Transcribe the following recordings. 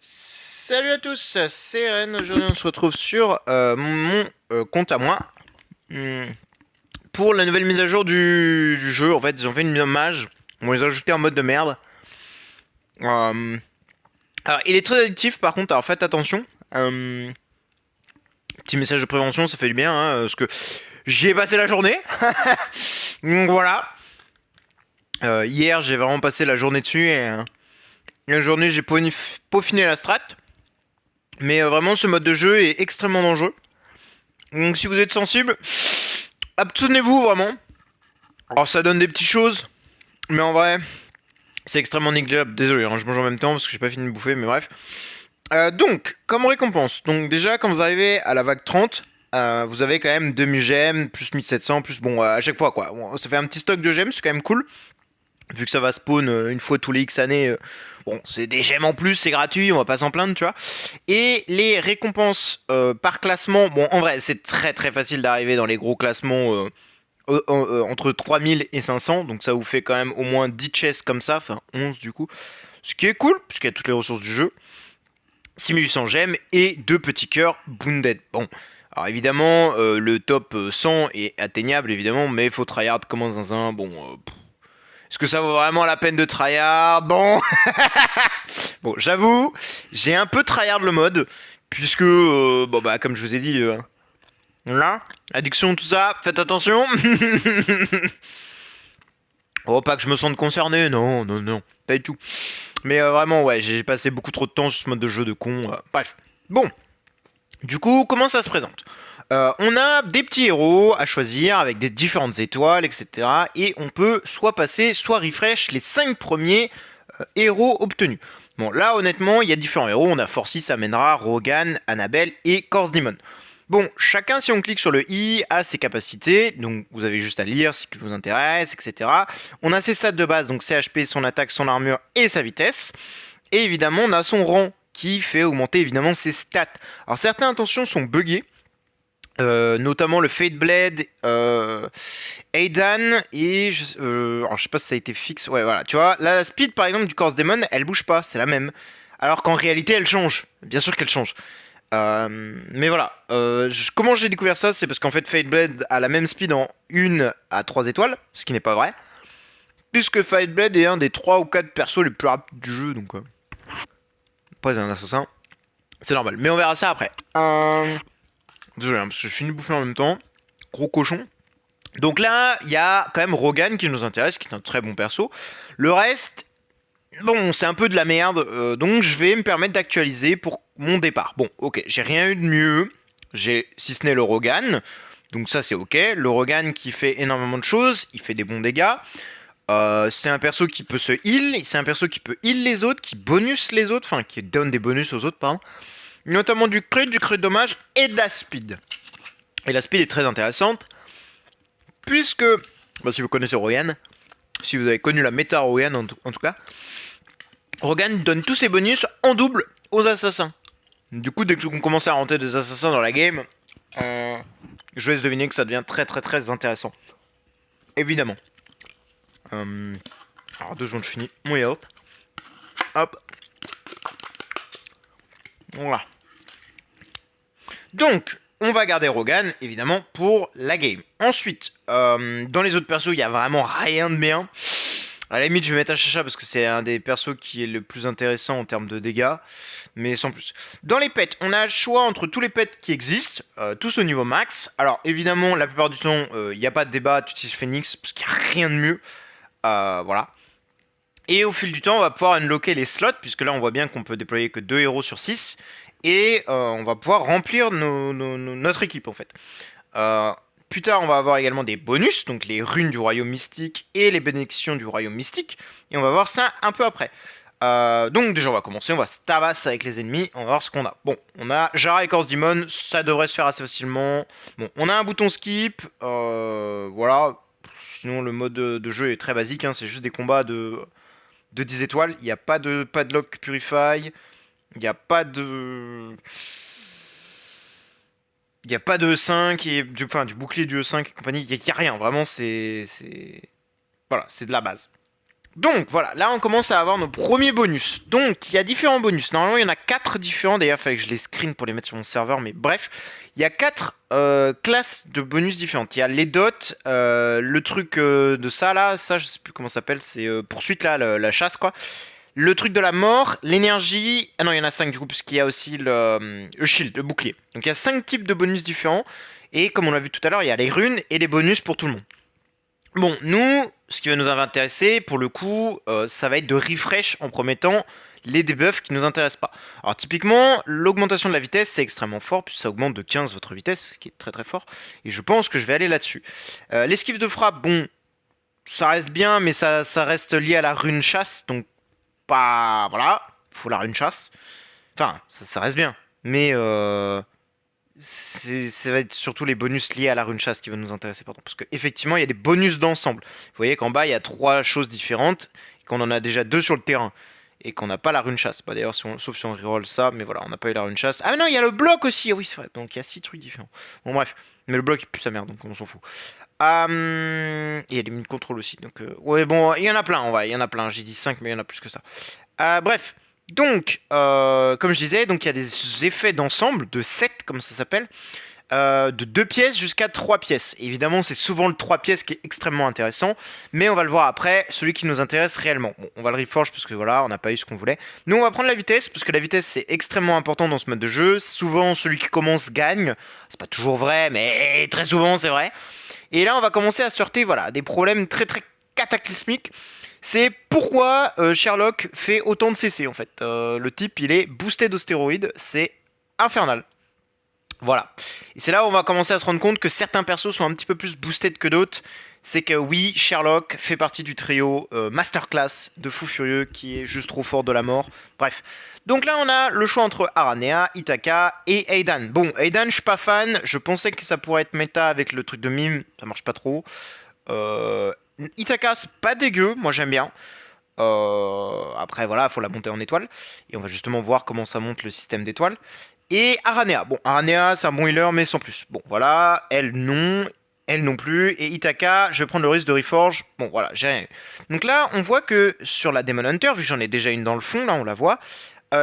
Salut à tous, c'est Ren. Aujourd'hui, on se retrouve sur mon compte à moi hmm, pour la nouvelle mise à jour du jeu. En fait, ils ont fait une mise en mage. Bon, ils ont ajouté un mode de merde. Euh, alors, il est très addictif par contre, alors faites attention. Euh, Petit message de prévention, ça fait du bien, hein, parce que j'y ai passé la journée. Donc voilà. Hier, j'ai vraiment passé la journée dessus et la journée, j'ai peaufiné la strat. Mais vraiment, ce mode de jeu est extrêmement dangereux. Donc si vous êtes sensible, abstenez-vous vraiment. Alors ça donne des petites choses, mais en vrai, c'est extrêmement négligeable. Désolé, hein, je mange en même temps parce que j'ai pas fini de bouffer, mais bref. Donc, comme récompense, donc déjà quand vous arrivez à la vague 30, vous avez quand même 2000 gemmes, plus 1700, plus bon, à chaque fois quoi. Bon, ça fait un petit stock de gemmes, c'est quand même cool. Vu que ça va spawn une fois tous les X années, bon, c'est des gemmes en plus, c'est gratuit, on va pas s'en plaindre, tu vois. Et les récompenses par classement, bon, en vrai, c'est très très facile d'arriver dans les gros classements entre 3000 et 500, donc ça vous fait quand même au moins 10 chests comme ça, enfin 11 du coup. Ce qui est cool, puisqu'il y a toutes les ressources du jeu. 6800 gemmes et 2 petits cœurs Bounded. Bon, alors évidemment, le top 100 est atteignable, évidemment, mais il faut tryhard comme un zinzin. Bon, est-ce que ça vaut vraiment la peine de tryhard? Bon, bon, j'avoue, j'ai un peu tryhard le mode, puisque, bon bah, comme je vous ai dit, là, addiction, tout ça, faites attention. Oh, pas que je me sente concerné, non, non, non, pas du tout. Mais vraiment, ouais, j'ai passé beaucoup trop de temps sur ce mode de jeu de con. Bref. Bon, du coup, comment ça se présente? On a des petits héros à choisir avec des différentes étoiles, etc. Et on peut soit passer, soit refresh les 5 premiers héros obtenus. Bon, là, honnêtement, il y a différents héros. On a Forsyth, Amenra, Rogan, Annabelle et Corse Demon. Bon, chacun, si on clique sur le i, a ses capacités. Donc, vous avez juste à lire ce qui vous intéresse, etc. On a ses stats de base, donc CHP, son attaque, son armure et sa vitesse. Et évidemment, on a son rang qui fait augmenter évidemment ses stats. Alors, certaines intentions sont buggées. Notamment le Fate Blade, Aidan et alors je sais pas si ça a été fixe. Ouais, voilà, tu vois, là, la speed par exemple du Corse Demon, elle bouge pas, c'est la même. Alors qu'en réalité, elle change. Bien sûr qu'elle change. Mais voilà, comment j'ai découvert ça? C'est parce qu'en fait, Fate Blade a la même speed en 1 à 3 étoiles, ce qui n'est pas vrai. Puisque Fate Blade est un des 3 ou 4 persos les plus rapides du jeu, donc pas un assassin. C'est normal, mais on verra ça après. Désolé, hein, parce que je finis de bouffer en même temps. Gros cochon. Donc là, il y a quand même Rogan qui nous intéresse, qui est un très bon perso. Le reste, bon, c'est un peu de la merde, donc je vais me permettre d'actualiser pour mon départ. Bon, ok, j'ai rien eu de mieux, si ce n'est le Rogan, donc ça c'est ok. Le Rogan qui fait énormément de choses, il fait des bons dégâts. C'est un perso qui peut se heal, c'est un perso qui peut heal les autres, qui bonus les autres, enfin qui donne des bonus aux autres, pardon. Notamment du crit de dommage et de la speed. Et la speed est très intéressante, puisque, bah, si vous connaissez Rogan, si vous avez connu la méta Rogan en tout cas, Rogan donne tous ses bonus en double aux assassins. Du coup, dès que vous commencez à rentrer des assassins dans la game, je vous laisse deviner que ça devient très très très intéressant. Évidemment. Alors 2 secondes, je finis mon yaourt. Hop. Voilà. Donc, on va garder Rogan, évidemment, pour la game. Ensuite, dans les autres persos, il n'y a vraiment rien de bien. À la limite, je vais mettre un Chacha parce que c'est un des persos qui est le plus intéressant en termes de dégâts, mais sans plus. Dans les pets, on a le choix entre tous les pets qui existent, tous au niveau max. Alors, évidemment, la plupart du temps, il n'y a pas de débat, tu utilises Phoenix, parce qu'il n'y a rien de mieux. Voilà. Et au fil du temps, on va pouvoir unlocker les slots, puisque là, on voit bien qu'on peut déployer que 2 héros sur 6. Et on va pouvoir remplir notre équipe, en fait. Plus tard, on va avoir également des bonus, donc les runes du royaume mystique et les bénédictions du royaume mystique. Et on va voir ça un peu après. Donc déjà, on va commencer, on va se tabasser avec les ennemis, on va voir ce qu'on a. Bon, on a Jara et Corse Demon, ça devrait se faire assez facilement. Bon, on a un bouton skip, voilà. Sinon, le mode de jeu est très basique, hein, c'est juste des combats de 10 étoiles. Il n'y a pas de padlock purify, il n'y a pas de... Il n'y a pas de E5 et du bouclier du E5 et compagnie. Il n'y a rien. Vraiment, c'est. Voilà, c'est de la base. Donc voilà, là on commence à avoir nos premiers bonus. Donc il y a différents bonus. Normalement il y en a 4 différents. D'ailleurs il fallait que je les screen pour les mettre sur mon serveur. Mais bref, il y a 4 classes de bonus différentes. Il y a les dots, le truc de ça là, ça je sais plus comment ça s'appelle. C'est poursuite là, la chasse quoi. Le truc de la mort, l'énergie. Ah non il y en a 5 du coup puisqu'il y a aussi le shield, le bouclier. Donc il y a 5 types de bonus différents. Et comme on l'a vu tout à l'heure, il y a les runes et les bonus pour tout le monde. Bon, nous, ce qui va nous intéresser, pour le coup, ça va être de refresh en premier temps les debuffs qui nous intéressent pas. Alors typiquement, l'augmentation de la vitesse, c'est extrêmement fort, puisque ça augmente de 15 votre vitesse, ce qui est très très fort, et je pense que je vais aller là-dessus. L'esquive de frappe, bon, ça reste bien, mais ça reste lié à la rune chasse, donc pas... Voilà, faut la rune chasse. Enfin, ça reste bien, mais ça va être surtout les bonus liés à la rune chasse qui vont nous intéresser, pardon. Parce qu'effectivement, il y a des bonus d'ensemble. Vous voyez qu'en bas, il y a 3 choses différentes, et qu'on en a déjà 2 sur le terrain, et qu'on n'a pas la rune chasse. Bah, d'ailleurs, sauf si on reroll ça, mais voilà, on n'a pas eu la rune chasse. Ah non, il y a le bloc aussi, ah oui, c'est vrai, donc il y a 6 trucs différents. Bon, bref, mais le bloc, il pue sa merde, donc on s'en fout. Et il y a des mines contrôle aussi, donc ouais, bon, il y en a plein, il y en a plein. J'ai dit 5, mais il y en a plus que ça. Bref. Donc, comme je disais, donc il y a des effets d'ensemble, de 7 comme ça s'appelle, de 2 pièces jusqu'à 3 pièces. Évidemment, c'est souvent le 3 pièces qui est extrêmement intéressant, mais on va le voir après, celui qui nous intéresse réellement. Bon, on va le reforge parce que voilà, on n'a pas eu ce qu'on voulait. Nous, on va prendre la vitesse, parce que la vitesse c'est extrêmement important dans ce mode de jeu. Souvent, celui qui commence gagne. C'est pas toujours vrai, mais très souvent c'est vrai. Et là, on va commencer à sortir voilà, des problèmes très très cataclysmiques. C'est pourquoi Sherlock fait autant de CC en fait. Le type il est boosté d'ostéroïdes, c'est infernal. Voilà. Et c'est là où on va commencer à se rendre compte que certains persos sont un petit peu plus boostés que d'autres. C'est que oui, Sherlock fait partie du trio Masterclass de Fou Furieux qui est juste trop fort de la mort. Bref. Donc là on a le choix entre Aranea, Itaka et Aidan. Bon, Aidan je suis pas fan, je pensais que ça pourrait être méta avec le truc de mime, ça marche pas trop. Itaka, c'est pas dégueu, moi j'aime bien. Après, voilà, il faut la monter en étoile. Et on va justement voir comment ça monte le système d'étoiles. Et Aranea. Bon, Aranea, c'est un bon healer, mais sans plus. Bon, voilà, elle non. Elle non plus. Et Itaka, je vais prendre le risque de reforge. Bon, voilà, j'ai rien eu. Donc là, on voit que sur la Demon Hunter, vu que j'en ai déjà une dans le fond, là, on la voit,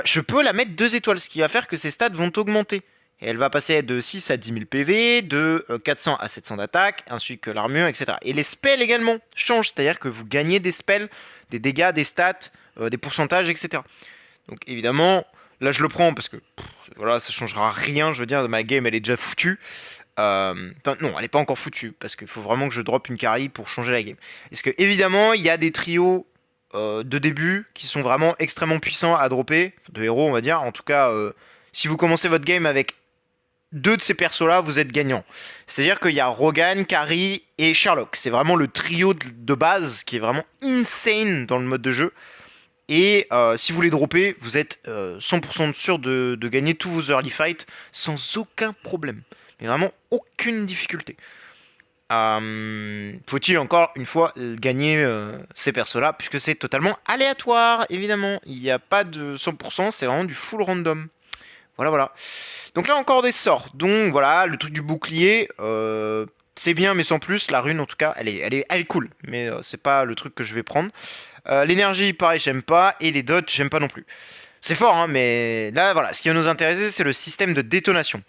je peux la mettre 2 étoiles, ce qui va faire que ses stats vont augmenter. Et elle va passer de 6 à 10 000 PV, de 400 à 700 d'attaque, ainsi que l'armure, etc. Et les spells également changent, c'est-à-dire que vous gagnez des spells, des dégâts, des stats, des pourcentages, etc. Donc évidemment, là je le prends parce que voilà, ça changera rien, je veux dire, ma game elle est déjà foutue. Enfin, non, elle n'est pas encore foutue, parce qu'il faut vraiment que je drop une carry pour changer la game. Parce que évidemment, il y a des trios de début qui sont vraiment extrêmement puissants à dropper, de héros on va dire. En tout cas, si vous commencez votre game avec 2 de ces persos-là, vous êtes gagnant. C'est-à-dire qu'il y a Rogan, Carrie et Sherlock. C'est vraiment le trio de base qui est vraiment insane dans le mode de jeu. Et si vous les droppez, vous êtes 100% sûr de gagner tous vos early fights sans aucun problème. Mais vraiment aucune difficulté. Faut-il encore une fois gagner ces persos-là, puisque c'est totalement aléatoire, évidemment. Il n'y a pas de 100%, c'est vraiment du full random. Voilà, voilà. Donc là encore des sorts. Donc voilà, le truc du bouclier, c'est bien mais sans plus. La rune en tout cas, elle est cool. Mais c'est pas le truc que je vais prendre. L'énergie, pareil, j'aime pas. Et les dots, j'aime pas non plus. C'est fort, hein, mais là, voilà, ce qui va nous intéresser, c'est le système de détonation.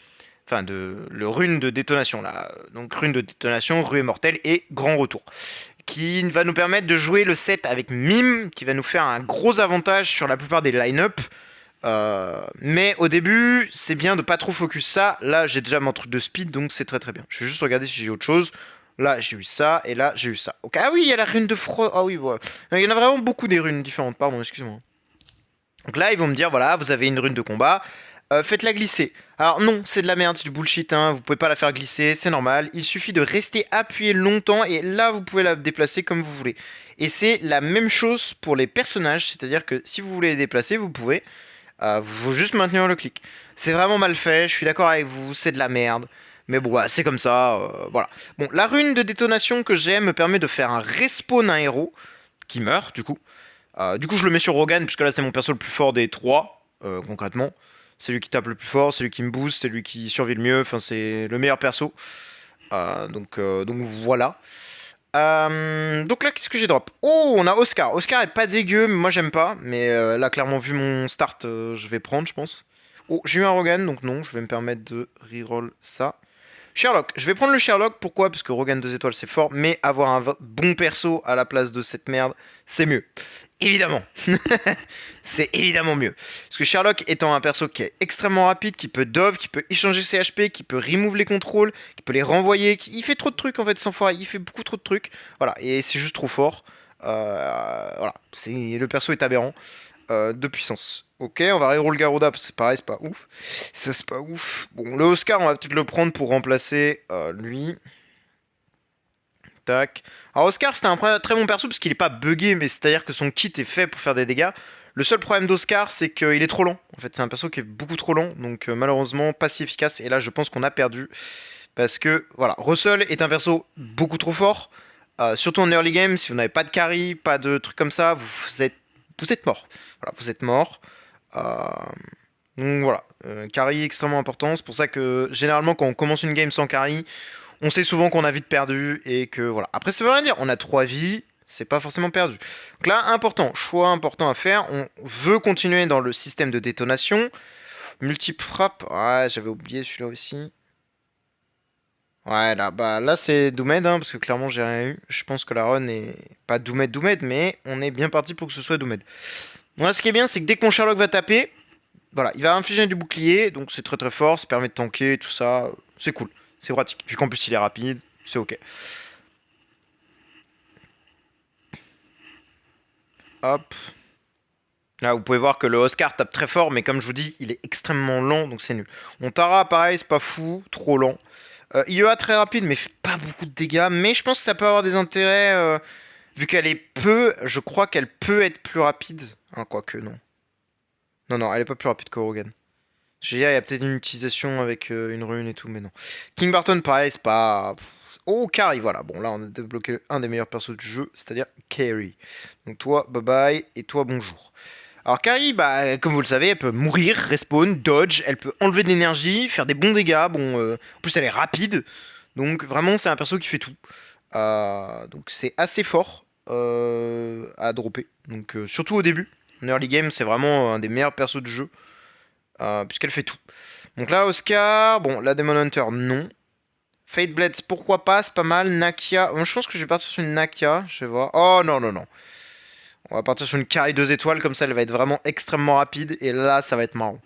Enfin, le rune de détonation, là. Donc rune de détonation, ruée mortelle et grand retour. Qui va nous permettre de jouer le set avec Mime, qui va nous faire un gros avantage sur la plupart des line-up. Mais au début, c'est bien de pas trop focus ça. Là, j'ai déjà mon truc de speed, donc c'est très très bien. Je vais juste regarder si j'ai autre chose. Là, j'ai eu ça, et là, j'ai eu ça. Okay. Ah oui, il y a la rune de froid. Ah oui, voilà. Il y en a vraiment beaucoup des runes différentes. Pardon, excuse-moi. Donc là, ils vont me dire, voilà, vous avez une rune de combat. Faites-la glisser. Alors non, c'est de la merde, c'est du bullshit, hein. Vous pouvez pas la faire glisser, c'est normal. Il suffit de rester appuyé longtemps, et là, vous pouvez la déplacer comme vous voulez. Et c'est la même chose pour les personnages, c'est-à-dire que si vous voulez les déplacer, vous pouvez. Faut juste maintenir le clic. C'est vraiment mal fait, je suis d'accord avec vous, c'est de la merde. Mais bon, c'est comme ça, voilà. Bon, la rune de détonation que j'ai me permet de faire un respawn un héros qui meurt, du coup. Du coup, je le mets sur Rogan, puisque là, c'est mon perso le plus fort des 3, concrètement. C'est lui qui tape le plus fort, c'est lui qui me booste, c'est lui qui survit le mieux, enfin, c'est le meilleur perso. Donc voilà. Donc là, qu'est-ce que j'ai drop? Oh, on a Oscar. Oscar est pas dégueu, mais moi j'aime pas. Mais là, clairement, vu mon start, je vais prendre, je pense. Oh, j'ai eu un Rogan, donc non, je vais me permettre de reroll ça. Sherlock, je vais prendre le Sherlock, pourquoi? Parce que Rogan 2 étoiles c'est fort, mais avoir un bon perso à la place de cette merde, c'est mieux. Évidemment. C'est évidemment mieux. Parce que Sherlock étant un perso qui est extrêmement rapide, qui peut dove, qui peut échanger ses HP, qui peut remove les contrôles, qui peut les renvoyer, il fait trop de trucs en fait sans foire, il fait beaucoup trop de trucs. Voilà, et c'est juste trop fort. Voilà, le perso est aberrant. De puissance. Ok, on va reroll Garuda parce que c'est pareil, c'est pas ouf. Ça, c'est pas ouf. Bon, le Oscar, on va peut-être le prendre pour remplacer lui. Tac. Alors, Oscar, c'était un très bon perso parce qu'il est pas buggé, mais c'est-à-dire que son kit est fait pour faire des dégâts. Le seul problème d'Oscar, c'est qu'il est trop lent. En fait, c'est un perso qui est beaucoup trop lent, donc malheureusement, pas si efficace. Et là, je pense qu'on a perdu. Parce que, voilà, Russell est un perso beaucoup trop fort. Surtout en early game, si vous n'avez pas de carry, pas de trucs comme ça, vous êtes mort. Voilà, vous êtes mort. Euh, donc voilà, carry extrêmement important. C'est pour ça que généralement, quand on commence une game sans carry, on sait souvent qu'on a vite perdu et que voilà. Après, ça veut rien dire. On a 3 vies, c'est pas forcément perdu. Donc là, important, choix important à faire. On veut continuer dans le système de détonation. Multiple frappe. Ouais, j'avais oublié celui-là aussi. Ouais, là, bah, là c'est Doomed, hein, parce que clairement j'ai rien eu. Je pense que la run est pas Doomed, mais on est bien parti pour que ce soit Doomed. Moi, ce qui est bien, c'est que dès que mon Sherlock va taper, voilà, il va infliger du bouclier, donc c'est très très fort, ça permet de tanker, tout ça. C'est cool, c'est pratique. Vu qu'en plus il est rapide, c'est ok. Hop. Là, vous pouvez voir que le Oscar tape très fort, mais comme je vous dis, il est extrêmement lent, donc c'est nul. Mon Tara, pareil, c'est pas fou, trop lent. IEA très rapide, mais fait pas beaucoup de dégâts. Mais je pense que ça peut avoir des intérêts. Vu qu'elle est peu, je crois qu'elle peut être plus rapide. Hein, quoique, non. Non, non, elle est pas plus rapide que Rogan. GA, il y a peut-être une utilisation avec une rune et tout, mais non. King Barton, pareil, c'est pas. Oh, Carry, voilà. Bon, là, on a débloqué un des meilleurs persos du jeu, c'est-à-dire Carry. Donc, toi, bye bye, et toi, bonjour. Alors, Carry, bah, comme vous le savez, elle peut mourir, respawn, dodge, elle peut enlever de l'énergie, faire des bons dégâts. Bon, en plus, elle est rapide. Donc, vraiment, c'est un perso qui fait tout. Donc, c'est assez fort à dropper. Donc, surtout au début. En early game, c'est vraiment un des meilleurs persos du jeu. Puisqu'elle fait tout. Donc là, Oscar, bon, la Demon Hunter, non. Fate Blades, pourquoi pas, c'est pas mal. Nakia, bon, je pense que je vais partir sur une Nakia, je vais voir. Oh non, non, non. On va partir sur une Carry 2 étoiles, comme ça elle va être vraiment extrêmement rapide, et là, ça va être marrant.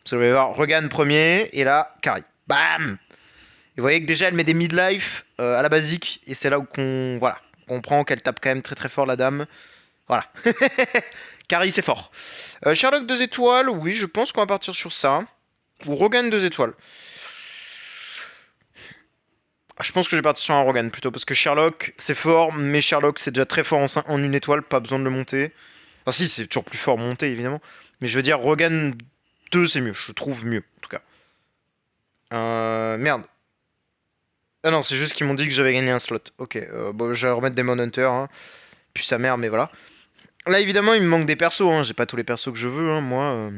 Vous allez voir, Regan premier, et là, Carry. Bam. Et vous voyez que déjà, elle met des midlife à la basique, et c'est là où qu'on voilà, on comprend qu'elle tape quand même très très fort la dame. Voilà. Carry, c'est fort. Sherlock 2 étoiles, oui, je pense qu'on va partir sur ça. Ou Rogan 2 étoiles. Je pense que je vais partir sur un Rogan plutôt, parce que Sherlock, c'est fort, mais Sherlock, c'est déjà très fort en une étoile, pas besoin de le monter. Enfin, si, c'est toujours plus fort monté, évidemment. Mais je veux dire, Rogan 2, c'est mieux, je trouve mieux, en tout cas. Merde. Ah non, c'est juste qu'ils m'ont dit que j'avais gagné un slot. Ok, bon, je vais remettre Demon Hunter, hein. Puis sa mère, mais voilà. Là, évidemment, il me manque des persos, hein. J'ai pas tous les persos que je veux, hein, moi.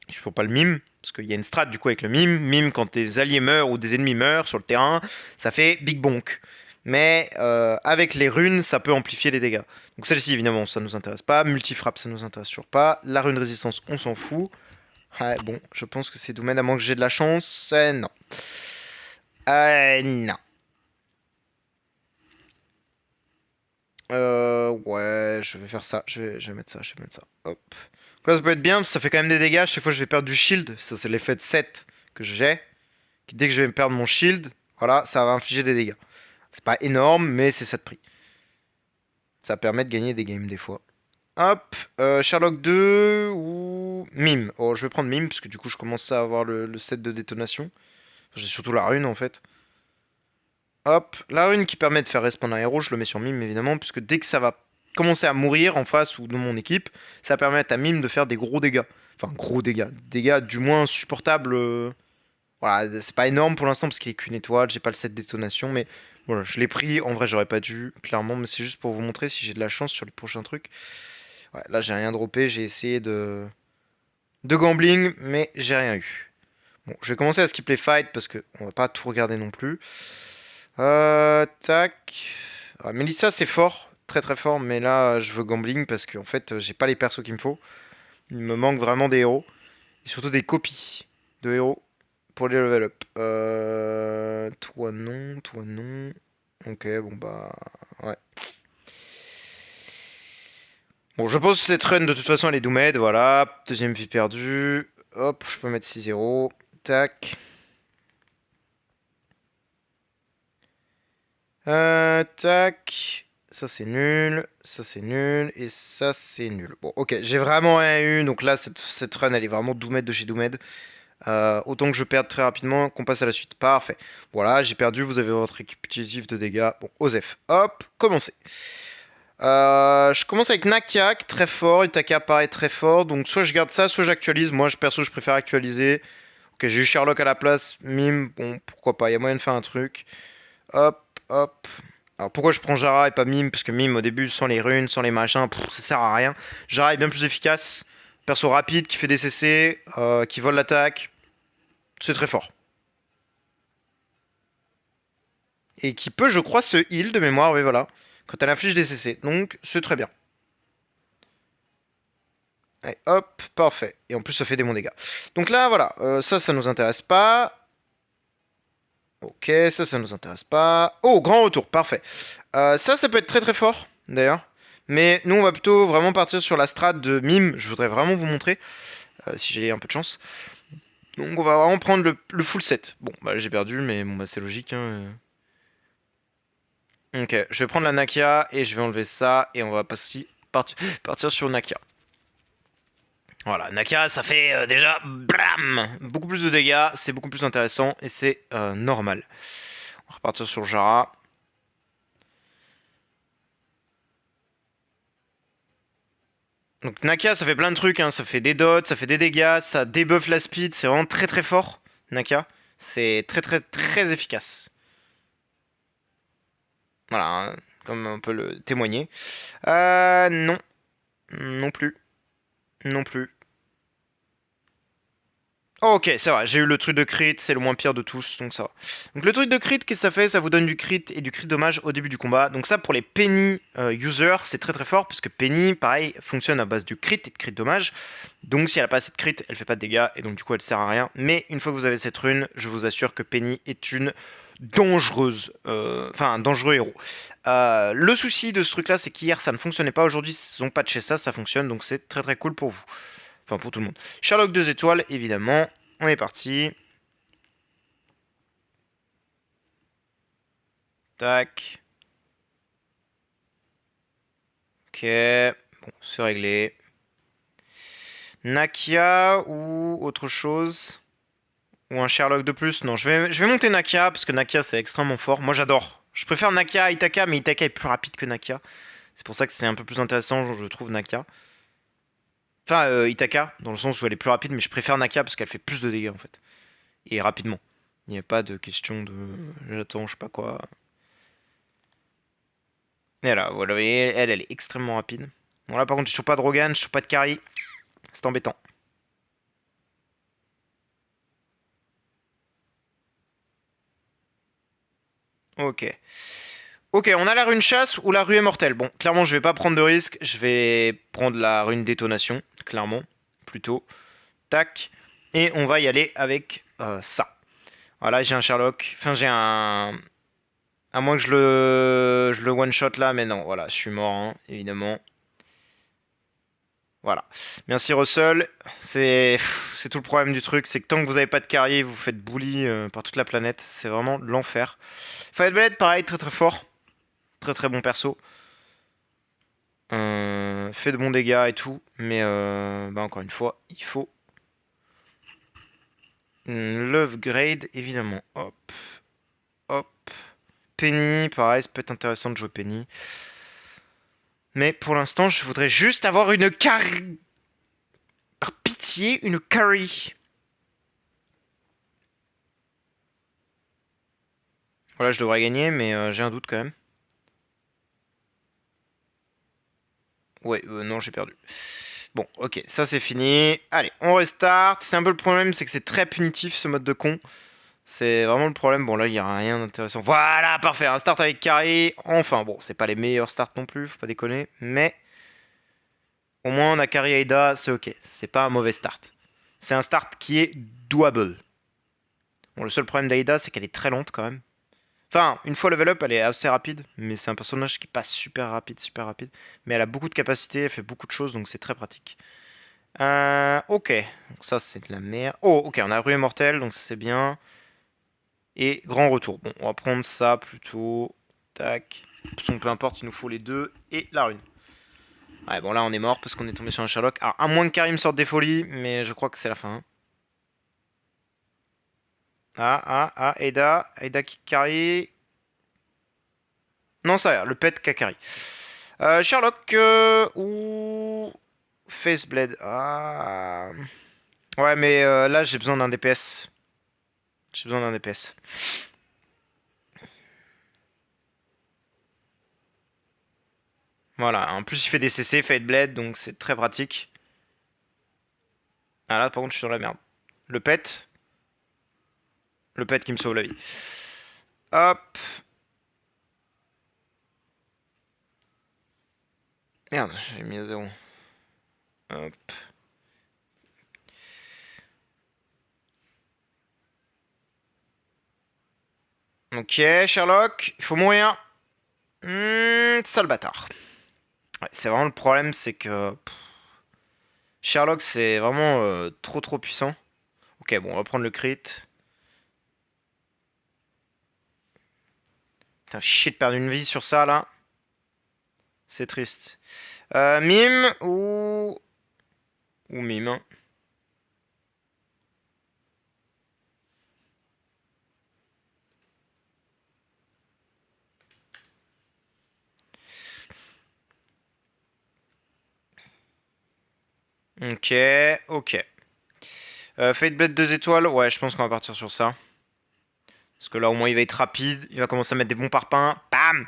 Il faut pas le mime, parce qu'il y a une strat du coup avec le mime. Mime, quand tes alliés meurent ou des ennemis meurent sur le terrain, ça fait big bonk. Mais avec les runes, ça peut amplifier les dégâts. Donc celle-ci, évidemment, ça nous intéresse pas. Multifrappe, ça nous intéresse toujours pas. La rune résistance, on s'en fout. Ouais, bon, je pense que c'est domaine à moins que j'ai de la chance. Non. Non. Ouais, je vais faire ça. Je vais mettre ça, je vais mettre ça. Hop. Donc là, ça peut être bien, parce que ça fait quand même des dégâts. Chaque fois, je vais perdre du shield. Ça, c'est l'effet de 7 que j'ai. Dès que je vais me perdre mon shield, voilà, ça va infliger des dégâts. C'est pas énorme, mais c'est ça de prix. Ça permet de gagner des games des fois. Hop, Sherlock 2 ou Mime. Oh, je vais prendre Mime, parce que du coup, je commence à avoir le set de détonation. Enfin, j'ai surtout la rune, en fait. Hop, la rune qui permet de faire respawn un héros, je le mets sur Mime, évidemment, puisque dès que ça va commencer à mourir en face ou dans mon équipe, ça permet à Mime de faire des gros dégâts. Enfin, gros dégâts. Dégâts du moins supportables. Voilà, c'est pas énorme pour l'instant parce qu'il est qu'une étoile, j'ai pas le set détonation, mais voilà, je l'ai pris. En vrai, j'aurais pas dû, clairement, mais c'est juste pour vous montrer si j'ai de la chance sur les prochains trucs. Ouais, là, j'ai rien droppé, j'ai essayé de gambling, mais j'ai rien eu. Bon, je vais commencer à skip les fights parce que on va pas tout regarder non plus. Tac. Melissa, c'est fort, très très fort, mais là, je veux gambling parce que en fait, j'ai pas les persos qu'il me faut. Il me manque vraiment des héros, et surtout des copies de héros pour les level up. Toi non, toi non. Ok, bon bah... Ouais. Bon, je pense que cette run, de toute façon, elle est doomed, voilà. Deuxième vie perdue. Hop, je peux mettre 6-0. Tac. Tac. Ça c'est nul, ça c'est nul, et ça c'est nul. Bon, ok, j'ai vraiment rien eu, donc là, cette run, elle est vraiment doomed de chez doomed. Autant que je perde très rapidement, qu'on passe à la suite. Parfait. Voilà, j'ai perdu, vous avez votre récupératif de dégâts. Bon, Osef. Hop, commencez. Je commence avec Nakiak, très fort. Itaka paraît très fort. Donc soit je garde ça, soit j'actualise. Moi, perso, je préfère actualiser. Ok, j'ai eu Sherlock à la place. Mime, bon, pourquoi pas. Il y a moyen de faire un truc. Hop, hop. Alors pourquoi je prends Jara et pas Mime? Parce que Mime, au début, sans les runes, sans les machins, ça sert à rien. Jara est bien plus efficace. Perso rapide, qui fait des CC, qui vole l'attaque. C'est très fort. Et qui peut, je crois, se heal de mémoire, oui, voilà. Quand elle inflige des CC. Donc, c'est très bien. Allez, hop, parfait. Et en plus, ça fait des bons dégâts. Donc là, voilà. Ça nous intéresse pas. Ok, ça nous intéresse pas. Oh, grand retour, parfait. Ça peut être très très fort, d'ailleurs. Mais nous, on va plutôt vraiment partir sur la strat de mime. Je voudrais vraiment vous montrer, si j'ai un peu de chance. Donc, on va vraiment prendre le full set. Bon, bah, j'ai perdu, mais bon, bah, c'est logique, hein. Ok, je vais prendre la Nakia et je vais enlever ça et on va partir sur Nakia. Voilà, Nakia, ça fait déjà blam, beaucoup plus de dégâts, c'est beaucoup plus intéressant et c'est normal. On va repartir sur Jara. Donc Nakia, ça fait plein de trucs, hein. Ça fait des dots, ça fait des dégâts, ça débuff la speed, c'est vraiment très très fort, Nakia. C'est très très très efficace. Voilà, hein, comme on peut le témoigner. Non, non plus, non plus. Oh, ok, ça va, j'ai eu le truc de crit, c'est le moins pire de tous, donc ça va. Donc le truc de crit, qu'est-ce que ça fait? Ça vous donne du crit et du crit dommage au début du combat. Donc ça, pour les Penny users, c'est très très fort, parce que Penny, pareil, fonctionne à base du crit et de crit dommage. Donc si elle a pas assez de crit, elle fait pas de dégâts, et donc du coup elle sert à rien. Mais une fois que vous avez cette rune, je vous assure que Penny est une dangereuse, enfin un dangereux héros. Le souci de ce truc là, c'est qu'hier ça ne fonctionnait pas, aujourd'hui ils ont patché ça, ça fonctionne, donc c'est très très cool pour vous. Enfin, pour tout le monde. Sherlock 2 étoiles, évidemment. On est parti. Tac. Ok. Bon, c'est réglé. Nakia ou autre chose? Ou un Sherlock de plus? Non, je vais monter Nakia, parce que Nakia, c'est extrêmement fort. Moi, j'adore. Je préfère Nakia à Itaka, mais Itaka est plus rapide que Nakia. C'est pour ça que c'est un peu plus intéressant, je trouve, Nakia. Enfin, Itaka, dans le sens où elle est plus rapide, mais je préfère Nakia parce qu'elle fait plus de dégâts, en fait. Et rapidement. Il n'y a pas de question de... J'attends, je sais pas quoi. Et là, vous voyez, elle est extrêmement rapide. Bon, là, par contre, je trouve pas de Rogan, je trouve pas de carry. C'est embêtant. Ok. Ok, on a la rune chasse ou la rue immortelle. Bon, clairement, je vais pas prendre de risque. Je vais prendre la rune détonation, clairement, plutôt. Tac. Et on va y aller avec ça. Voilà, j'ai un Sherlock. Enfin, j'ai un... À moins que je le one-shot là, mais non, voilà, je suis mort, hein, évidemment. Voilà. Merci Russell. C'est tout le problème du truc, c'est que tant que vous n'avez pas de carrier, vous faites bully par toute la planète. C'est vraiment l'enfer. Fireblade, pareil, très très fort. Très très bon perso. Fait de bons dégâts et tout. Mais bah, encore une fois, il faut love grade, évidemment. Hop. Hop. Penny, pareil, ça peut être intéressant de jouer Penny. Mais pour l'instant, je voudrais juste avoir une carry. Par pitié, une carry. Voilà, je devrais gagner, mais j'ai un doute quand même. Ouais, non, j'ai perdu. Bon, ok, ça c'est fini. Allez, on restart. C'est un peu le problème, c'est que c'est très punitif ce mode de con. C'est vraiment le problème. Bon, là, il n'y a rien d'intéressant. Voilà, parfait. Un start avec carry. Enfin, bon, c'est pas les meilleurs starts non plus, faut pas déconner. Mais au moins, on a carry Aida, c'est ok. C'est pas un mauvais start. C'est un start qui est doable. Bon, le seul problème d'Aida, c'est qu'elle est très lente quand même. Enfin, une fois level up, elle est assez rapide. Mais c'est un personnage qui est pas super rapide, super rapide. Mais elle a beaucoup de capacité, elle fait beaucoup de choses, donc c'est très pratique. Ok. Donc ça, c'est de la merde. Oh, ok, on a rue immortelle, donc ça c'est bien. Et grand retour. Bon, on va prendre ça plutôt. Tac. De toute façon, peu importe, il nous faut les deux et la rune. Ouais, bon, là, on est mort parce qu'on est tombé sur un Sherlock. Alors, à moins que Karim sorte des folies, mais je crois que c'est la fin. Eda. Eda qui carry. Non, ça va, le pet qui a carry. Sherlock ou. Faceblade. Ah. Ouais, mais là, j'ai besoin d'un DPS. J'ai besoin d'un DPS. Voilà, en plus il fait des CC, Fateblade, donc c'est très pratique. Ah là, par contre, je suis dans la merde. Le pet. Le pet qui me sauve la vie. Hop. Merde, j'ai mis à zéro. Hop. Ok, Sherlock, il faut mourir. Sale bâtard. Ouais, c'est vraiment le problème, c'est que Sherlock, c'est vraiment trop puissant. Ok, bon, on va prendre le crit. Putain, chier de perdre une vie sur ça, là. C'est triste. Mime ou... Ou mime, hein. Ok. Fateblade 2 étoiles, ouais, je pense qu'on va partir sur ça. Parce que là, au moins, il va être rapide. Il va commencer à mettre des bons parpaings. Bam!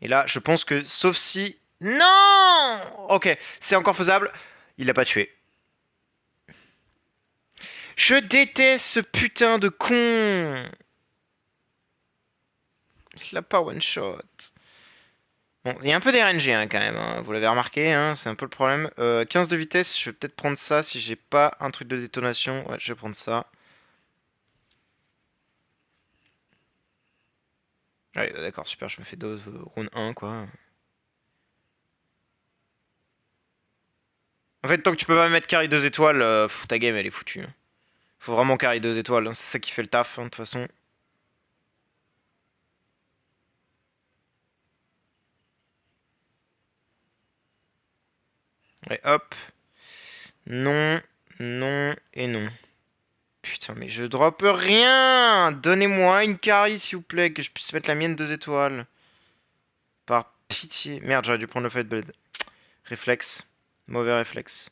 Et là, je pense que, sauf si... Non! Ok, c'est encore faisable. Il l'a pas tué. Je déteste ce putain de con! Il l'a pas one-shot. Bon, il y a un peu d'RNG hein, quand même. Hein. Vous l'avez remarqué, hein, c'est un peu le problème. 15 de vitesse, je vais peut-être prendre ça si j'ai pas un truc de détonation. Ouais, je vais prendre ça. Ouais, d'accord, super, je me fais dose round 1, quoi. En fait, tant que tu peux pas mettre carry 2 étoiles, ta game elle est foutue. Hein. Faut vraiment carry 2 étoiles, hein. C'est ça qui fait le taf, hein, de toute façon. Ouais, hop. Non, non et non. Putain, mais je drop rien. Donnez-moi une carry, s'il vous plaît, que je puisse mettre la mienne 2 étoiles. Par pitié. Merde, j'aurais dû prendre le Fightblade. Réflexe. Mauvais réflexe.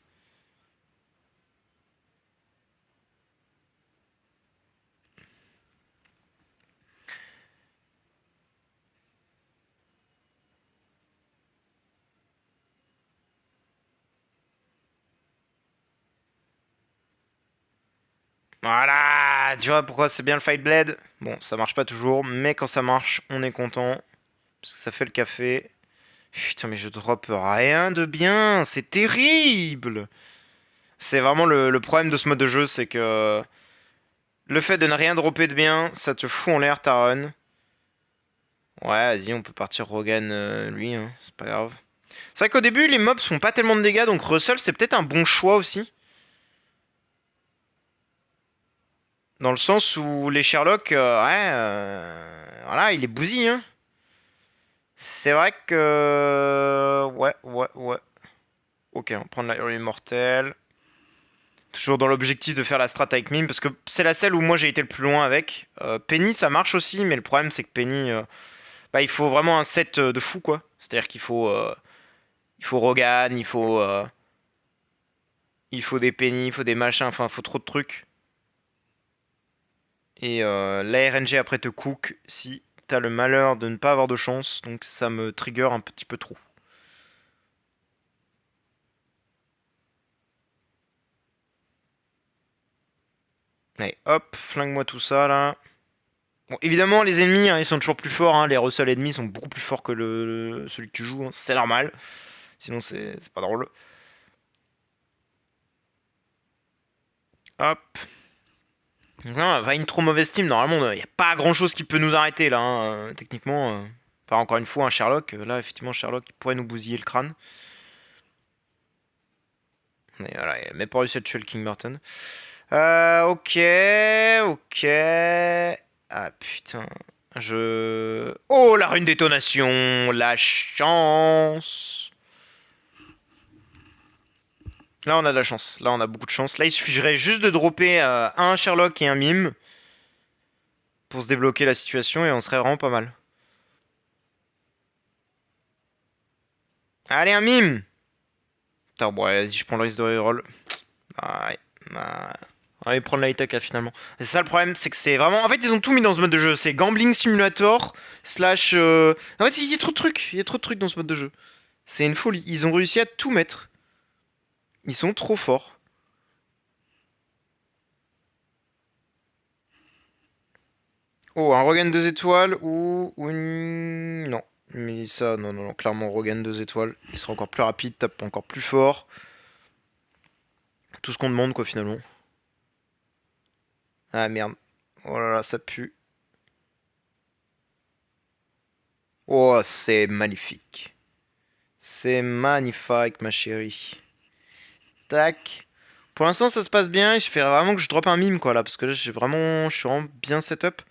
Voilà, tu vois pourquoi c'est bien le Fight Blade. Bon, ça marche pas toujours, mais quand ça marche, on est content. Parce que ça fait le café. Putain, mais je drop rien de bien, c'est terrible. C'est vraiment le problème de ce mode de jeu, c'est que le fait de ne rien dropper de bien, ça te fout en l'air ta run. Ouais, vas-y, on peut partir Rogan, lui, hein, c'est pas grave. C'est vrai qu'au début, les mobs font pas tellement de dégâts, donc Russell, c'est peut-être un bon choix aussi. Dans le sens où les Sherlock, ouais, voilà, il est bousy, hein. C'est vrai que... Ouais. Ok, on va prendre la Hurle immortelle. Toujours dans l'objectif de faire la strat avec Mime, parce que c'est la celle où moi j'ai été le plus loin avec. Penny, ça marche aussi, mais le problème c'est que Penny... bah, il faut vraiment un set de fou, quoi. C'est-à-dire qu'il faut... il faut Rogan, il faut des Penny, il faut des machins, enfin, il faut trop de trucs. Et la RNG après te cook si t'as le malheur de ne pas avoir de chance, donc ça me trigger un petit peu trop. Allez, hop, flingue-moi tout ça là. Bon, évidemment, les ennemis, hein, ils sont toujours plus forts. Hein. Les Russell ennemis sont beaucoup plus forts que celui que tu joues. Hein. C'est normal. Sinon, c'est pas drôle. Hop. Donc là, on va une trop mauvaise team. Normalement, il n'y a pas grand chose qui peut nous arrêter là. Hein, techniquement. Enfin, encore une fois, un Sherlock. Là, effectivement, Sherlock il pourrait nous bousiller le crâne. Mais voilà, il a même pas réussi à tuer le King Burton. Ok, ok. Ah putain. Oh, la rune détonation. La chance. Là, on a de la chance. Là, on a beaucoup de chance. Là, il suffirait juste de dropper un Sherlock et un mime pour se débloquer la situation et on serait vraiment pas mal. Allez, un mime. Putain, bon, vas-y, je prends le risque de reroll. Ah, ouais. Ah. On va prendre l'Aitaka finalement. C'est ça le problème, c'est que c'est vraiment. En fait, ils ont tout mis dans ce mode de jeu. C'est Gambling Simulator slash. En fait, il y a trop de trucs. Il y a trop de trucs dans ce mode de jeu. C'est une folie. Ils ont réussi à tout mettre. Ils sont trop forts. Oh, un Rogan 2 étoiles ou une. Non. Mais ça, non, non, non. Clairement, Rogan 2 étoiles. Il sera encore plus rapide, tape encore plus fort. Tout ce qu'on demande, quoi, finalement. Ah merde. Oh là là, ça pue. Oh, c'est magnifique. C'est magnifique, ma chérie. Tac. Pour l'instant, ça se passe bien. Il suffirait vraiment que je drop un mime, quoi, là. Parce que là, je suis vraiment bien setup.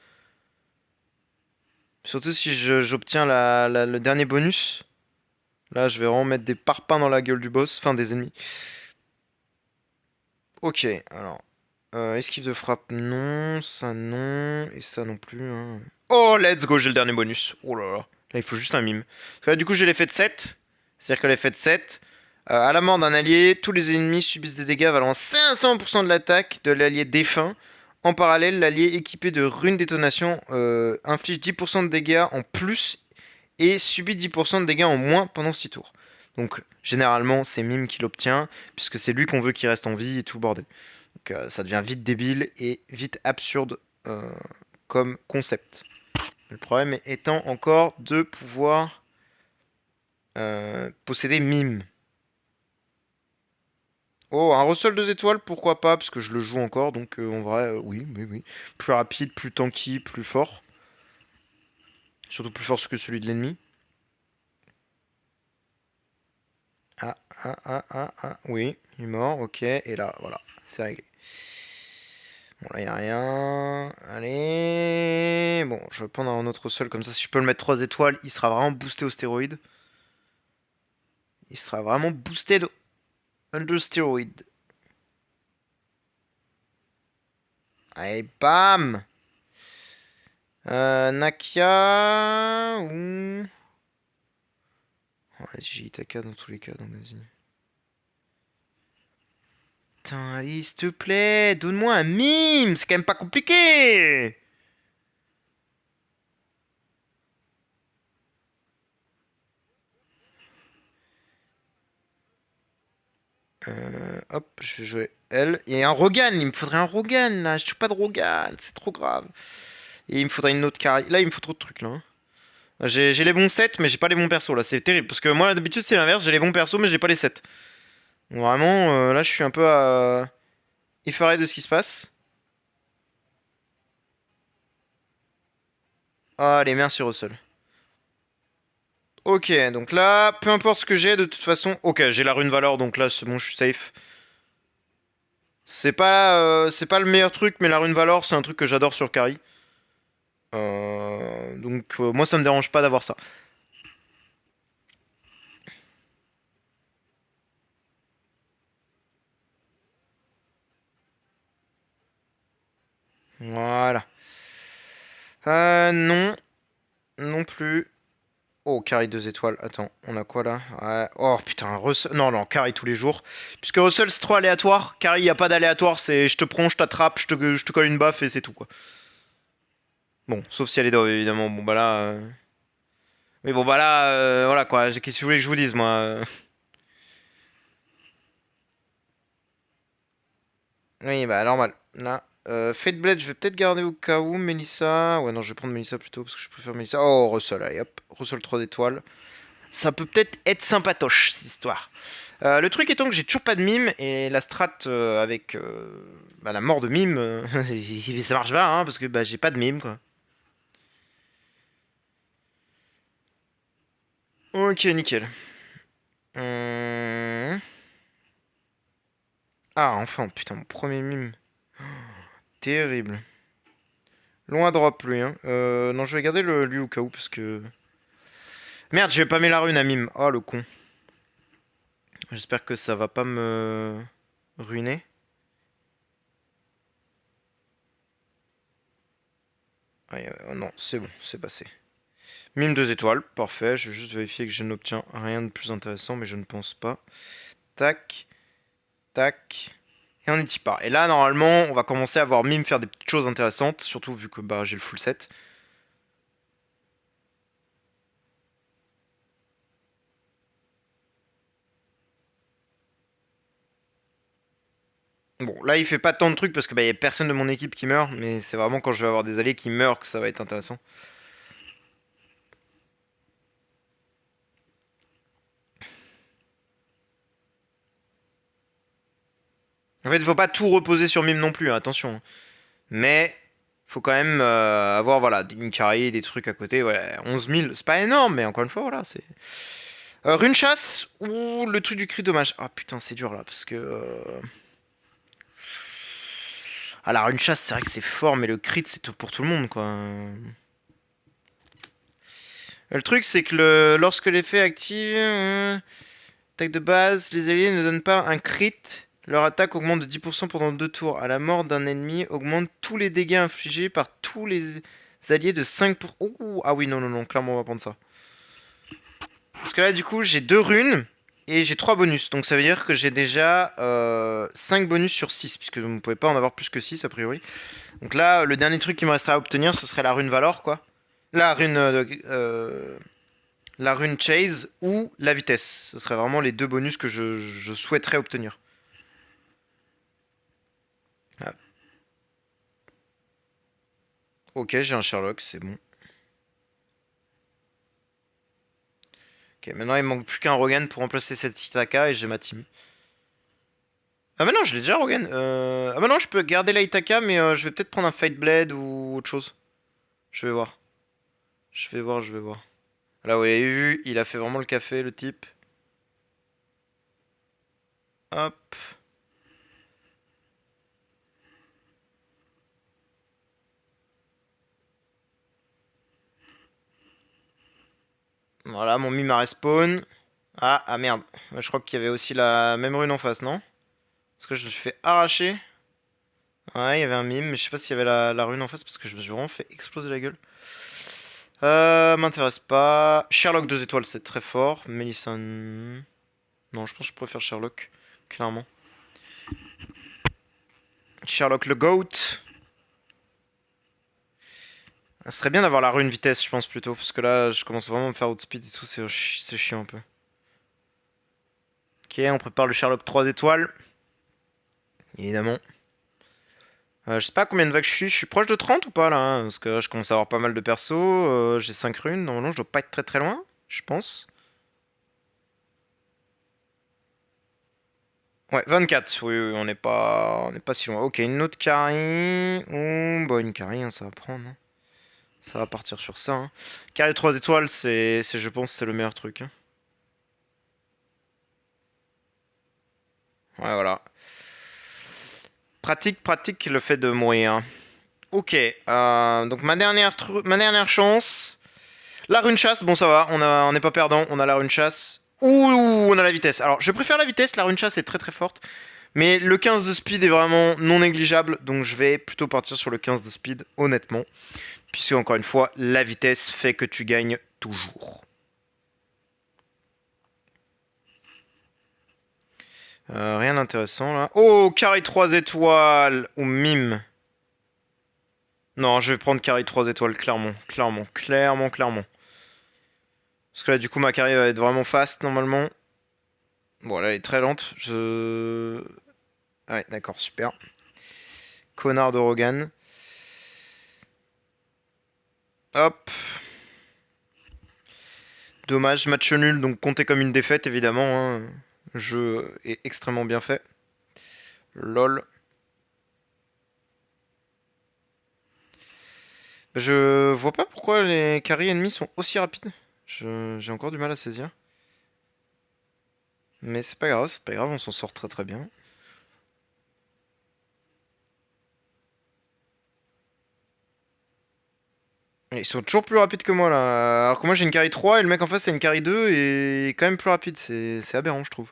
Surtout si j'obtiens le dernier bonus. Là, je vais vraiment mettre des parpaings dans la gueule du boss. Enfin, des ennemis. Ok, alors. Esquive de frappe, non. Ça, non. Et ça non plus. Hein. Oh, let's go, j'ai le dernier bonus. Oh là là. Là, il faut juste un mime. Là, du coup, j'ai l'effet de 7. C'est-à-dire que l'effet de 7. À la mort d'un allié, tous les ennemis subissent des dégâts valant 500% de l'attaque de l'allié défunt. En parallèle, l'allié équipé de runes détonation inflige 10% de dégâts en plus et subit 10% de dégâts en moins pendant 6 tours. Donc généralement c'est Mime qui l'obtient, puisque c'est lui qu'on veut qu'il reste en vie et tout le bordel. Donc ça devient vite débile et vite absurde comme concept. Le problème étant encore de pouvoir posséder Mime. Oh, un Russell 2 étoiles, pourquoi pas, parce que je le joue encore, donc en vrai, oui, oui, oui. Plus rapide, plus tanky, plus fort. Surtout plus fort que celui de l'ennemi. Ah, ah, ah, ah, ah, oui, il est mort, ok, et là, voilà, c'est réglé. Bon, là, il a rien. Allez, bon, je vais prendre un autre sol, comme ça, si je peux le mettre 3 étoiles, il sera vraiment boosté au stéroïde. Il sera vraiment boosté under stéroïde. Allez, bam. Nakia ou... Ouais, j'ai Itaka dans tous les cas, donc vas-y. Putain, allez, s'il te plaît, donne-moi un mime, c'est quand même pas compliqué. Hop, je vais jouer elle. Et un Rogan, il me faudrait un Rogan là, je suis pas de Rogan, c'est trop grave. Et il me faudrait une autre carrière. Là, il me faut trop de trucs là. Hein. J'ai les bons sets, mais j'ai pas les bons persos là, c'est terrible. Parce que moi, d'habitude, c'est l'inverse, j'ai les bons persos, mais j'ai pas les sets. Donc, vraiment, là, je suis un peu effaré de ce qui se passe. Allez, merci Russell. Ok, donc là, peu importe ce que j'ai, de toute façon. Ok, j'ai la rune Valor, donc là, c'est bon, je suis safe. C'est pas le meilleur truc, mais la rune Valor, c'est un truc que j'adore sur Carry. Donc, moi, ça me dérange pas d'avoir ça. Voilà. Non. Non plus. Oh, carry 2 étoiles. Attends, on a quoi là? Ouais. Oh putain, Russell. Non, non, carry tous les jours. Puisque Russell, c'est trop aléatoire. Carry, y a pas d'aléatoire. C'est je te prends, je t'attrape, je te colle une baffe et c'est tout quoi. Bon, sauf si elle est dans, évidemment. Bon bah là. Oui, bon bah là, voilà quoi. Qu'est-ce que vous voulez que je vous dise moi Oui, bah normal. Là, Fate Blade, je vais peut-être garder au cas où. Melissa. Ouais, non, je vais prendre Melissa plutôt parce que je préfère Melissa. Oh, Russell, allez hop. Russell 3 étoiles. Ça peut peut-être être sympatoche, cette histoire. Le truc étant que j'ai toujours pas de mime et la strat avec bah, la mort de mime, ça marche pas, hein, parce que bah, j'ai pas de mime quoi. Ok, nickel. Hum. Ah, enfin, putain, mon premier mime. Terrible. Long à drop, lui. Hein. Non, je vais garder lui au cas où, parce que... Merde, j'ai pas mis la rune à mime. Oh, le con. J'espère que ça va pas me... ruiner. Ah, oh non, c'est bon, c'est passé. Mime 2 étoiles, parfait. Je vais juste vérifier que je n'obtiens rien de plus intéressant, mais je ne pense pas. Tac, tac. Et on n'y part. Et là, normalement, on va commencer à voir Mime faire des petites choses intéressantes, surtout vu que bah, j'ai le full set. Bon, là, il fait pas tant de trucs parce que bah, y a personne de mon équipe qui meurt, mais c'est vraiment quand je vais avoir des alliés qui meurent que ça va être intéressant. En fait, il faut pas tout reposer sur Mime non plus, hein, attention. Mais faut quand même avoir voilà, une carry, des trucs à côté. Ouais, 11 000, c'est pas énorme, mais encore une fois, voilà, c'est... rune chasse ou le truc du cri dommage. Ah putain, c'est dur là, parce que... Ah, la rune chasse, c'est vrai que c'est fort, mais le crit, c'est tout pour tout le monde, quoi. Le truc, c'est que lorsque l'effet active... attaque de base, les alliés ne donnent pas un crit. Leur attaque augmente de 10% pendant 2 tours. À la mort d'un ennemi, augmente tous les dégâts infligés par tous les alliés de 5%. Oh, ah oui, non, non, non, clairement, on va prendre ça. Parce que là, du coup, j'ai 2 runes et j'ai 3 bonus. Donc ça veut dire que j'ai déjà 5 bonus sur 6, puisque vous ne pouvez pas en avoir plus que 6, a priori. Donc là, le dernier truc qui me restera à obtenir, ce serait la rune Valor, quoi. La rune... la rune Chase ou la vitesse. Ce serait vraiment les deux bonus que je souhaiterais obtenir. Ah. Ok, j'ai un Sherlock, c'est bon. Ok, maintenant il me manque plus qu'un Rogan pour remplacer cette Itaka et j'ai ma team. Ah bah non, je l'ai déjà Rogan. Ah bah non, je peux garder la Itaka, mais je vais peut-être prendre un Fight Blade ou autre chose. Je vais voir. Je vais voir, je vais voir. Là, vous avez vu, il a fait vraiment le café, le type. Hop. Voilà, mon mime a respawn. Ah merde. Je crois qu'il y avait aussi la même rune en face, non? Parce que je me suis fait arracher. Ouais, il y avait un mime, mais je sais pas s'il y avait la rune en face parce que je me suis vraiment fait exploser la gueule. M'intéresse pas. Sherlock 2 étoiles, c'est très fort. Melissa. Non, je pense que je préfère Sherlock, clairement. Sherlock le GOAT. Ça serait bien d'avoir la rune vitesse, je pense plutôt. Parce que là, je commence vraiment à me faire outspeed et tout, c'est chiant un peu. Ok, on prépare le Sherlock 3 étoiles. Évidemment. Je sais pas combien de vagues je suis. Je suis proche de 30 ou pas là hein, parce que là, je commence à avoir pas mal de persos. J'ai 5 runes. Normalement, je dois pas être très très loin, je pense. Ouais, 24. Oui, oui, on n'est pas si loin. Ok, une autre carry. Bah, une carry, hein, ça va prendre. Hein. Ça va partir sur ça. Hein. Carry 3 étoiles, je pense, c'est le meilleur truc. Hein. Ouais, voilà. Pratique, pratique le fait de mourir. Ok, donc ma dernière chance. La rune chasse, bon ça va, on n'est pas perdant, on a la rune chasse. Ouh, on a la vitesse. Alors je préfère la vitesse, la rune chasse est très très forte. Mais le 15 de speed est vraiment non négligeable, donc je vais plutôt partir sur le 15 de speed, honnêtement. Puisque encore une fois, la vitesse fait que tu gagnes toujours. Rien d'intéressant là. Oh, carré 3 étoiles ou mime. Non, je vais prendre carré 3 étoiles, clairement. Clairement, clairement, clairement. Parce que là, du coup, ma carrière va être vraiment fast, normalement. Bon, là, elle est très lente. Ouais, d'accord, super. connard de Rogan. Hop. Dommage, match nul, donc compté comme une défaite, évidemment. Hein. Le jeu est extrêmement bien fait. LOL. Je vois pas pourquoi les carries ennemis sont aussi rapides. J'ai encore du mal à saisir. Mais c'est pas grave, on s'en sort très très bien. Ils sont toujours plus rapides que moi là. Alors que moi j'ai une carry 3 et le mec en face a une carry 2 et quand même plus rapide. C'est aberrant, je trouve.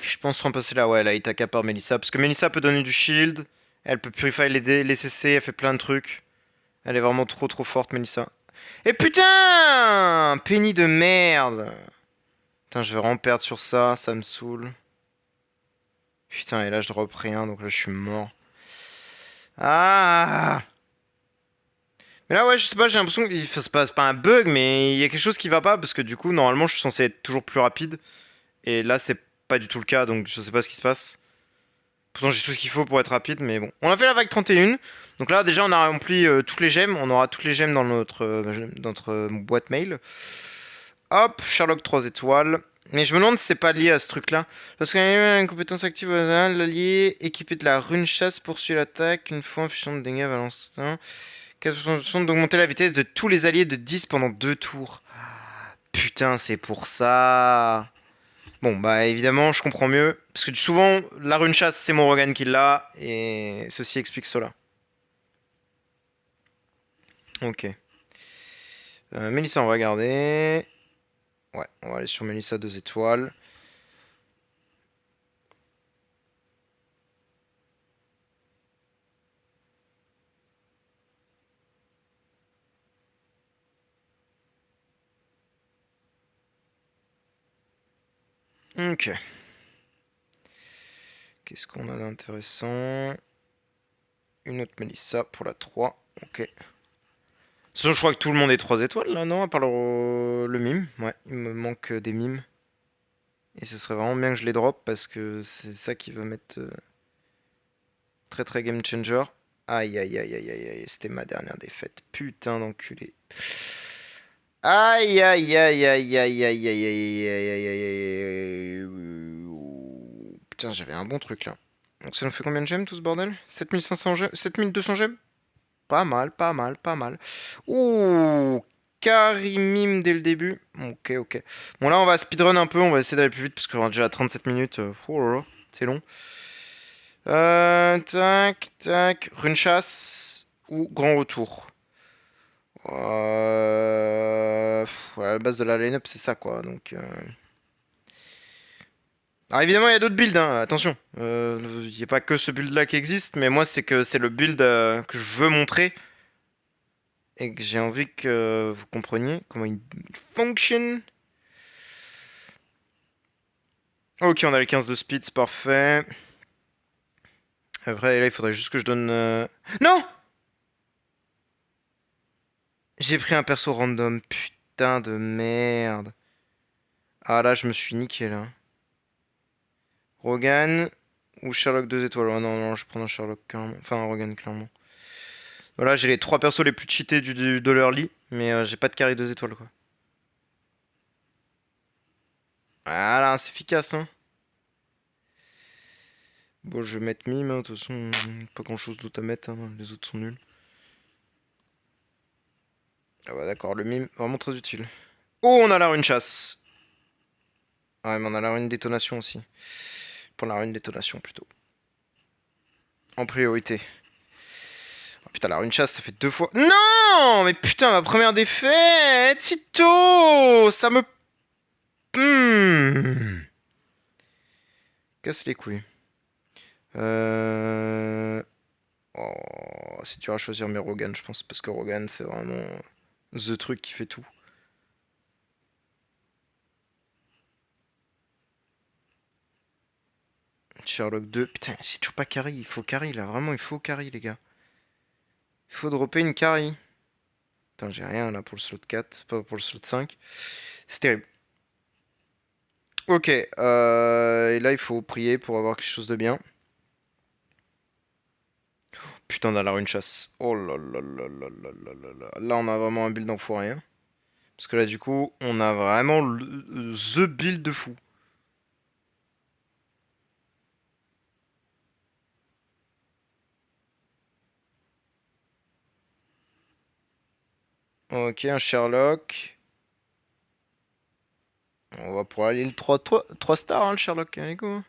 Je pense remplacer là, ouais, la Itaka par Melissa. Parce que Melissa peut donner du shield. Elle peut purifier les CC, elle fait plein de trucs. Elle est vraiment trop forte, Melissa. Et putain Penny de merde. Putain, je vais vraiment perdre sur ça, ça me saoule. Putain, et là je drop rien, donc là je suis mort. Ah. Mais là, ouais, je sais pas, j'ai l'impression que c'est pas un bug, mais il y a quelque chose qui va pas, parce que du coup, normalement, je suis censé être toujours plus rapide. Et là, c'est pas du tout le cas, donc je sais pas ce qui se passe. Pourtant, j'ai tout ce qu'il faut pour être rapide, mais bon. On a fait la vague 31. Donc là, déjà, on a rempli toutes les gemmes. On aura toutes les gemmes dans notre boîte mail. Hop, Sherlock 3 étoiles. Mais je me demande si c'est pas lié à ce truc-là. Lorsqu'on a une compétence active, l'allié équipé de la rune chasse poursuit l'attaque une fois infligeant de dégâts à l'instant. 4% d'augmenter la vitesse de tous les alliés de 10 pendant 2 tours. Putain, c'est pour ça. Bon, bah évidemment, je comprends mieux. Parce que souvent, la rune chasse, c'est mon Rogan qui l'a. Et ceci explique cela. Ok. Mélissa, on va regarder. Ouais, on va aller sur Mélissa 2 étoiles. Ok. Qu'est-ce qu'on a d'intéressant? Une autre Mélissa pour la 3. Ok. Sinon, je crois que tout le monde est 3 étoiles là, non? À part le mime. Ouais, il me manque des mimes. Et ce serait vraiment bien que je les drop parce que c'est ça qui va mettre très game changer. Aïe aïe aïe aïe aïe aïe, c'était ma dernière défaite. Putain d'enculé. Aïe aïe aïe aïe aïe aïe aïe aïe aïe aïe aïe aïe. Putain, j'avais un bon truc là. Donc ça nous fait combien de gemmes tout ce bordel? 7500 gemmes? 7200 gemmes? Pas mal, pas mal, pas mal. Ouh, Karimim dès le début. Ok, ok. Bon, là, on va speedrun un peu. On va essayer d'aller plus vite parce qu'on est déjà à 37 minutes. Oh là là, c'est long. Tac, tac. Rune chasse ou grand retour. Ouais, la base de la line-up, c'est ça, quoi. Donc, alors évidemment, il y a d'autres builds, hein, attention. Il n'y a pas que ce build-là qui existe, mais moi, c'est que c'est le build que je veux montrer et que j'ai envie que vous compreniez comment il fonctionne. Ok, on a les 15 de speed, c'est parfait. Après, là, il faudrait juste que je donne... Non! J'ai pris un perso random, putain de merde. Ah là, je me suis niqué, là. Rogan ou Sherlock 2 étoiles. Oh non, non, je vais prendre un Sherlock, clairement. Enfin, un Rogan, clairement. Voilà, j'ai les 3 persos les plus cheatés de l'early, mais j'ai pas de carry 2 étoiles, quoi. Voilà, c'est efficace, hein. Bon, je vais mettre mime, hein, de toute façon, pas grand chose d'autre à mettre, hein, les autres sont nuls. Ah bah d'accord, le mime, vraiment très utile. Oh, on a la rune chasse. Ouais, mais on a la rune détonation aussi. Pour la rune détonation, plutôt. En priorité. Oh, putain, la rune chasse, ça fait 2 fois... Non! Mais putain, ma première défaite! Si tôt! Ça me... Casse les couilles. Oh, c'est dur à choisir mes Rogan, je pense, parce que Rogan, c'est vraiment the truc qui fait tout. Sherlock 2. Putain, c'est toujours pas carry. Il faut carry là. Vraiment, il faut carry, les gars. Il faut dropper une carry. Putain, j'ai rien là pour le slot 4. Pas pour le slot 5. C'est terrible. Ok. Et là, il faut prier pour avoir quelque chose de bien. Putain, on a la rune chasse. Oh là là là là là là là là. Là, on a vraiment un build d'enfoiré. Hein. Parce que là, du coup, on a vraiment the build de fou. Ok, un Sherlock. On va pouvoir aller le 3 stars, hein, le Sherlock. Allez, go.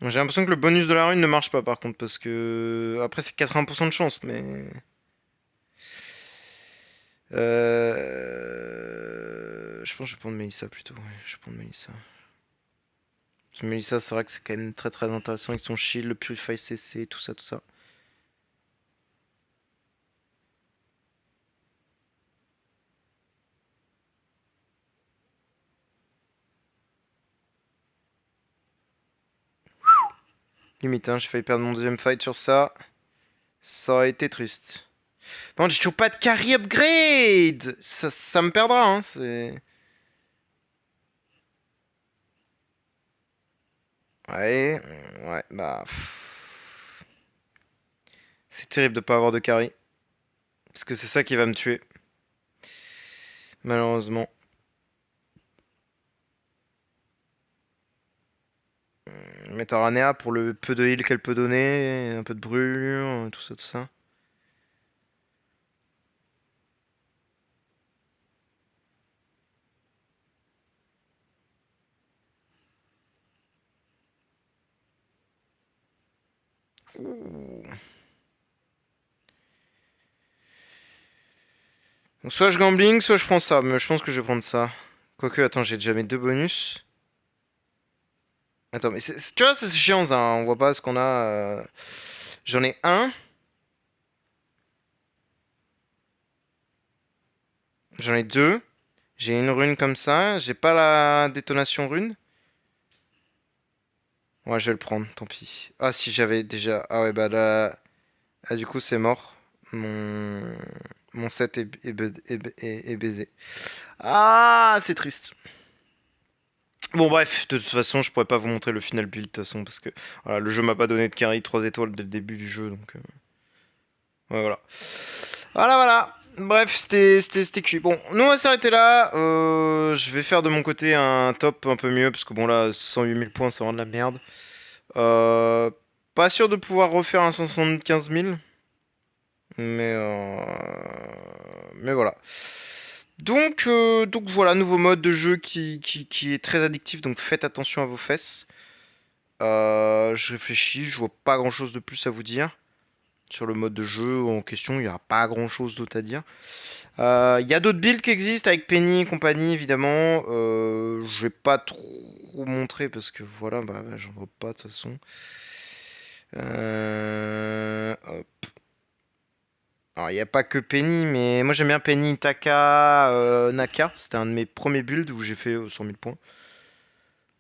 Bon, j'ai l'impression que le bonus de la rune ne marche pas, par contre, parce que... Après, c'est 80% de chance, mais... Je pense que je vais prendre Melissa, plutôt. Ouais, je vais prendre Melissa. Parce que Melissa, c'est vrai que c'est quand même très très intéressant avec son shield, le Purify CC, tout ça, tout ça. Limite, hein, j'ai failli perdre mon deuxième fight sur ça. Ça aurait été triste. Bon, j'ai toujours pas de carry upgrade. Ça me perdra, hein, c'est... Ouais, ouais, bah... C'est terrible de pas avoir de carry. Parce que c'est ça qui va me tuer. Malheureusement. Mettre Aranea pour le peu de heal qu'elle peut donner, un peu de brûlure, tout ça, tout ça. Ouh. Donc soit je gambling, soit je prends ça. Mais je pense que je vais prendre ça. Quoique, attends, j'ai déjà mes deux bonus. Attends, mais tu vois, c'est chiant ça. On voit pas ce qu'on a. J'en ai un. J'en ai deux. J'ai une rune comme ça. J'ai pas la détonation rune. Ouais, je vais le prendre, tant pis. Ah, si j'avais déjà. Ah ouais, bah là. Ah, du coup, c'est mort. Mon set est baisé. Ah, c'est triste. Bon, bref, de toute façon, je pourrais pas vous montrer le final build, de toute façon, parce que voilà, le jeu m'a pas donné de carry 3 étoiles dès le début du jeu, donc. Ouais, voilà. Voilà, voilà. Bref, c'était cuit. Bon, nous on va s'arrêter là. Je vais faire de mon côté un top un peu mieux, parce que bon, là, 108 000 points, c'est vraiment de la merde. Euh, Pas sûr de pouvoir refaire un 175 000. Mais voilà. Donc voilà, nouveau mode de jeu qui est très addictif, donc faites attention à vos fesses. Je réfléchis, je vois pas grand chose de plus à vous dire. Sur le mode de jeu en question, il n'y a pas grand chose d'autre à dire. Il y a d'autres builds qui existent avec Penny et compagnie, évidemment. Je vais pas trop montrer parce que voilà, bah, j'en vois pas de toute façon. Hop. Alors, il n'y a pas que Penny, mais moi j'aime bien Penny, Taka, Naka. C'était un de mes premiers builds où j'ai fait 100 000 points.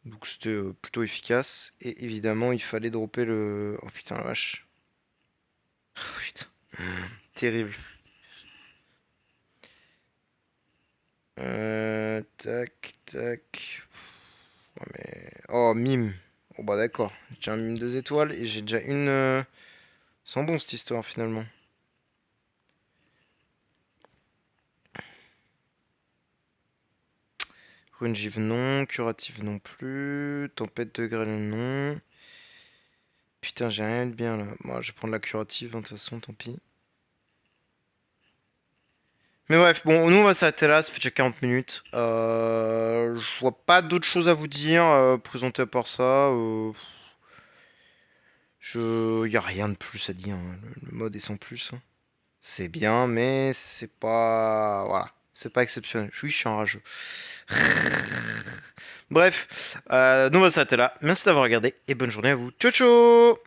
Donc c'était plutôt efficace. Et évidemment, il fallait dropper le... Oh putain, la vache. Oh, putain. Terrible. Tac, tac. Oh, mais... Oh, mime. Oh bah d'accord. J'ai un mime 2 étoiles et j'ai déjà une... Sans bon cette histoire finalement. Rungive non, curative non plus, tempête de grêle non. Putain, j'ai rien de bien là. Moi, je vais prendre la curative, hein, de toute façon, tant pis. Mais bref, bon, nous on va s'arrêter là, ça fait déjà 40 minutes. Je vois pas d'autres choses à vous dire, présenter à part ça. Y a rien de plus à dire, hein. Le mode est sans plus, hein. C'est bien, mais c'est pas... Voilà, c'est pas exceptionnel. Je suis enrageux. Bref, nous on va s'arrêter là. Merci d'avoir regardé et bonne journée à vous. Ciao ciao.